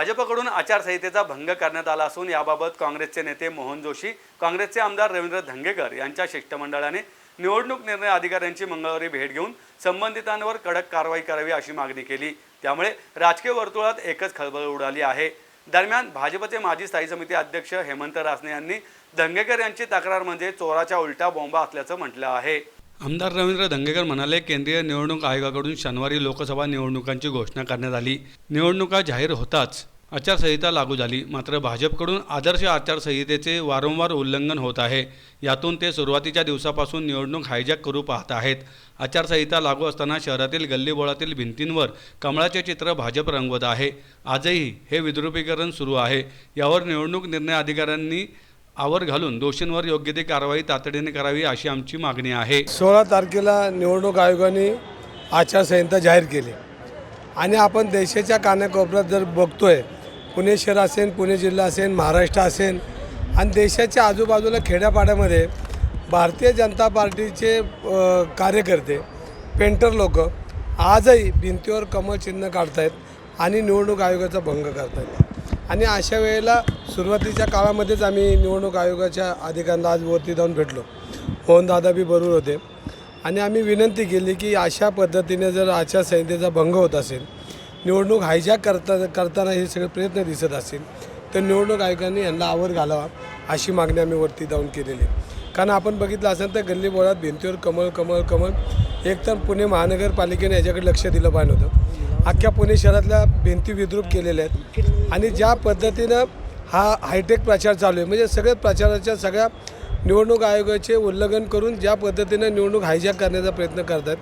भाजपकडून आचारसंहितेचा भंग करण्यात आला असून याबाबत काँग्रेसचे नेते मोहन जोशी, काँग्रेसचे आमदार रवींद्र धंगेकर यांच्या शिष्टमंडळाने निवडणूक निर्णय अधिकाऱ्यांची मंगळवारी भेट घेऊन संबंधितांवर कडक कारवाई करावी अशी मागणी केली। त्यामुळे राजकीय वर्तुळात एकच खळबळ उडाली आहे। दरम्यान भाजपचे माजी स्थायी समिती अध्यक्ष हेमंत रासने यांनी धंगेकर यांची तक्रार म्हणजे चोराच्या उलटा बॉम्ब असल्याचं म्हटलं आहे। आमदार रवींद्र धंगेकर म्हणाले, केंद्रीय निवडणूक आयोगाकडून शनिवारी लोकसभा निवडणुकांची घोषणा करण्यात आली। निवडणुका जाहीर होताच आचारसंहिता लागू झाली। मात्र भाजपकडून आदर्श आचारसंहितेचे वारंवार उल्लंघन होत आहे। यातून ते सुरुवातीच्या दिवसापासून निवडणूक हायजॅक करू पाहत आहेत। आचारसंहिता लागू असताना शहरातील गल्लीबोळातील भिंतींवर कमळाचे चित्र भाजप रंगवत आहे। आजही हे विद्रुपीकरण सुरू आहे। यावर निवडणूक निर्णय अधिकाऱ्यांनी आवर घालून दोषींवर योग्य ती कारवाई तातडीने करावी अशी आमची मागणी आहे। 16 तारखेला निवडणूक आयोगाने आचारसंहिता जाहीर केली आणि आपण देशाच्या कानाकोपऱ्यात जर बघतोय, पुणे शहर असेल, पुणे जिल्हा असेल, महाराष्ट्र असेल आणि देशाच्या आजूबाजूला खेड्यापाड्यामध्ये भारतीय जनता पार्टीचे कार्यकर्ते, पेंटर लोक आजही भिंतीवर कमळ चिन्ह काढतायत आणि निवडणूक आयोगाचा भंग करतायत। आणि अशा वेळेला सुरुवातीच्या काळामध्येच आम्ही निवडणूक आयोगाच्या अधिकाऱ्यांना आज वरती जाऊन भेटलो, मोहनदादा बी बरोबर होते आणि आम्ही विनंती केली की अशा पद्धतीने जर आचारसंहितेचा भंग होत असेल, निवडणूक हायजॅक करताना हे सगळे प्रयत्न दिसत असेल तर निवडणूक आयोगाने यांना आवर घालावा अशी मागणी आम्ही वरती जाऊन केलेली आहे। कारण आपण बघितलं असेल तर गल्लीबोळात भिंतीवर कमळ कमळ कमळ, एक तर पुणे महानगरपालिकेने याच्याकडे लक्ष दिलं पाहिजे होतं। अख्ख्या पुणे शहरातल्या भिंती विद्रूप केलेल्या आहेत आणि ज्या पद्धतीनं हा हायटेक प्रचार चालू आहे, म्हणजे सगळ्या प्रचाराच्या सगळ्या निवडणूक आयोगाचे उल्लंघन करून ज्या पद्धतीनं निवडणूक हायजॅक करण्याचा प्रयत्न करतात,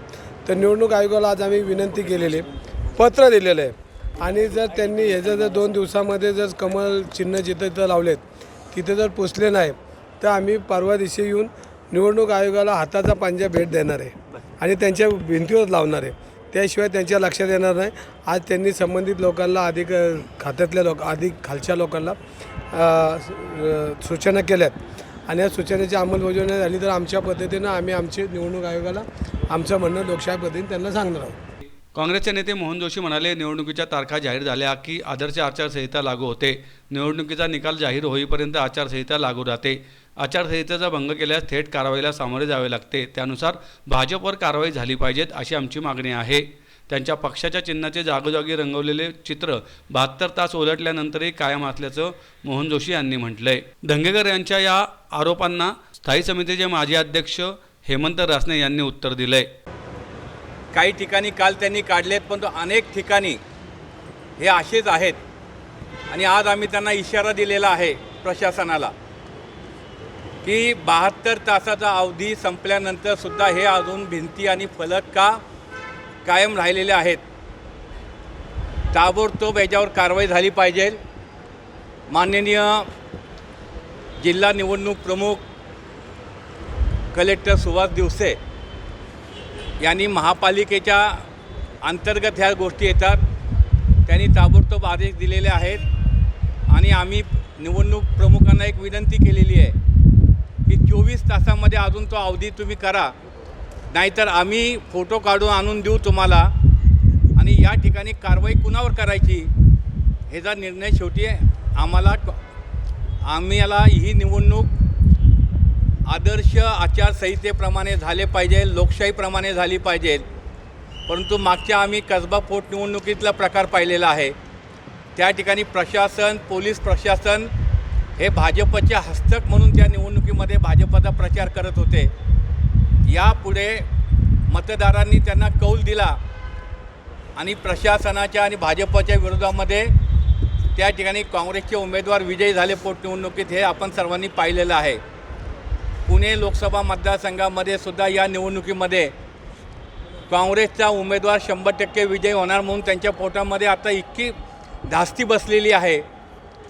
तर निवडणूक आयोगाला आज आम्ही विनंती केलेली, पत्र दिलेलं आहे आणि जर त्यांनी ह्याचं जर 2 दिवसामध्ये जर कमळ चिन्ह जिथं लावलेत तिथे जर पोचले नाही तर आम्ही परवा दिवशी येऊन निवडणूक आयोगाला हाताचा पंजा भेट देणार आहे आणि त्यांच्या भिंतीवर लावणार आहे। त्याशिवाय त्यांच्या लक्षात येणार नाही। आज त्यांनी संबंधित लोकांना, अधिक खात्यातल्या अधिक खालच्या लोकांना सूचना केल्यात आणि या सूचनेची अंमलबजावणी झाली तर आमच्या पद्धतीनं आम्ही आमचे निवडणूक आयोगाला आमचं म्हणणं लोकशाही पद्धतीने त्यांना सांगणार आहोत। काँग्रेसचे नेते मोहन जोशी म्हणाले, निवडणुकीच्या तारखा जाहीर झाल्या की आदर्श आचारसंहिता लागू होते। निवडणुकीचा निकाल जाहीर होईपर्यंत आचारसंहिता लागू राहते। आचारसंहितेचा भंग केल्यास थेट कारवाईला सामोरे जावे लागते। त्यानुसार भाजपवर कारवाई झाली पाहिजेत अशी आमची मागणी आहे। त्यांच्या पक्षाच्या चिन्हाचे जागोजागी रंगवलेले चित्र 72 तास उलटल्यानंतरही कायम असल्याचं मोहन जोशी यांनी म्हटलंय। धंगेकर यांच्या या आरोपांना स्थायी समितीचे माजी अध्यक्ष हेमंत रासने यांनी उत्तर दिलंय। काही ठिकाणी काल त्यांनी काढलेत, पण अनेक ठिकाणी हे असेच आहेत आणि आज आम्ही त्यांना इशारा दिलेला आहे प्रशासनाला की 72 तासाचा अवधी संपल्यानंतर सुद्धा हे अजून भिंती आणि फलक का कायम राहिलेले आहेत। ताबडतोब याच्यावर कारवाई झाली पाहिजे। माननीय जिल्हा निवडणूक प्रमुख कलेक्टर सुभाष दिवसे यांनी महापालिकेच्या अंतर्गत ह्या गोष्टी येतात, त्यांनी ताबडतोब आदेश दिलेले आहेत आणि आम्ही निवडणूक प्रमुखांना एक विनंती केलेली आहे की 24 तासामध्ये अजून तो अवधी तुम्ही करा, नाहीतर आम्ही फोटो काढून आणून देऊ तुम्हाला आणि या ठिकाणी कारवाई कुणावर करायची ह्याचा निर्णय शेवटी आम्हाला ही निवडणूक आदर्श आचारसंहितेप्रमाणे झाले पाहिजे, लोकशाहीप्रमाणे झाली पाहिजे। परंतु मागच्या आम्ही कसबा पोटनिवडणुकीतला प्रकार पाहिलेला आहे। त्या ठिकाणी प्रशासन, पोलीस प्रशासन हे भाजपचे हस्तक म्हणून त्या निवडणुकीमध्ये भाजपचा प्रचार करत होते। यापुढे मतदारांनी त्यांना कौल दिला आणि प्रशासनाच्या आणि भाजपच्या विरोधामध्ये त्या ठिकाणी काँग्रेसचे उमेदवार विजयी झाले पोटनिवडणुकीत, हे आपण सर्वांनी पाहिलेलं आहे। पुणे लोकसभा मतदारसंघामध्ये सुद्धा या निवडणुकीमध्ये काँग्रेसचा उमेदवार 100% विजयी होणार म्हणून त्यांच्या पोटामध्ये आता इतकी धास्ती बसलेली आहे